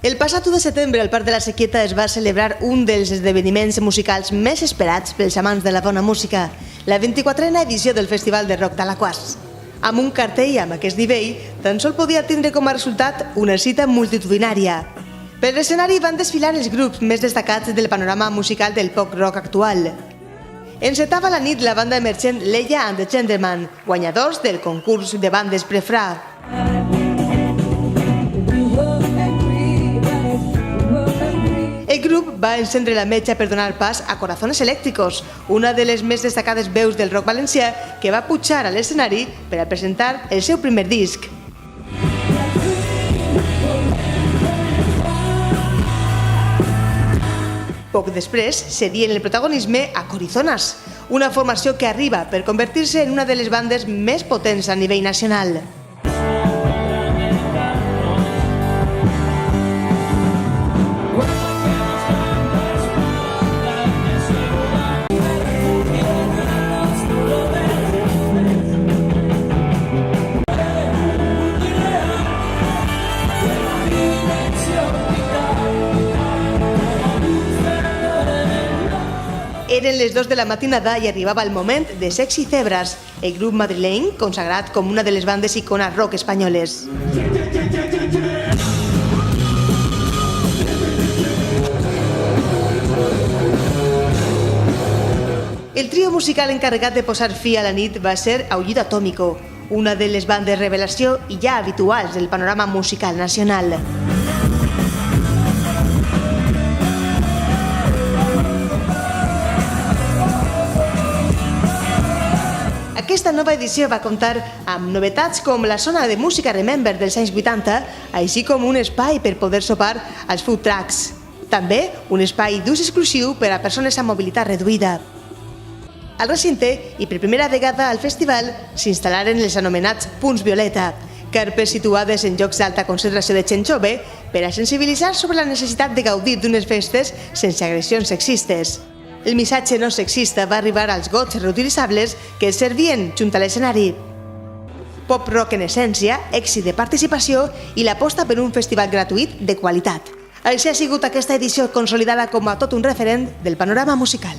El passat 1 de setembre al Parc de la Sequieta es va celebrar un dels esdeveniments musicals més esperats pels amants de la bona música, la 24a edició del Festival de Rock d'Alaquàs. Amb un cartell amb aquest nivell, tan sol podia tindre com a resultat una cita multitudinària. Per l'escenari van desfilar els grups més destacats del panorama musical del pop rock actual. Encetava la nit la banda emergent Leia and the Gentlemen, guanyadors del concurs de bandes Prefra. El grup va encendre la metxa per donar pas a Corazones Eléctricos, una de les més destacades veus del rock valencià que va pujar a l'escenari per a presentar el seu primer disc. Poc després cedien el protagonisme a Corizonas, una formació que arriba per convertir-se en una de les bandes més potents a nivell nacional. Eren les 2 de la matinada i arribava el moment de Sexy Zebras, el grup madrileny consagrat com una de les bandes icones rock espanyoles. El trio musical encarregat de posar fi a la nit va ser Aullido Atómico, una de les bandes revelació i ja habituals del panorama musical nacional. Aquesta nova edició va comptar amb novetats com la zona de música Remember dels anys 80, així com un espai per poder sopar als food trucks. També un espai d'ús exclusiu per a persones amb mobilitat reduïda. Al recinte, i per primera vegada al festival, s'instal·laren els anomenats punts violeta, carpes situades en llocs d'alta concentració de gent jove per a sensibilitzar sobre la necessitat de gaudir d'unes festes sense agressions sexistes. El missatge no sexista va arribar als gots reutilitzables que es servien junt a l'escenari. Pop rock en essència, èxit de participació i l'aposta per un festival gratuït de qualitat. Així ha sigut aquesta edició consolidada com a tot un referent del panorama musical.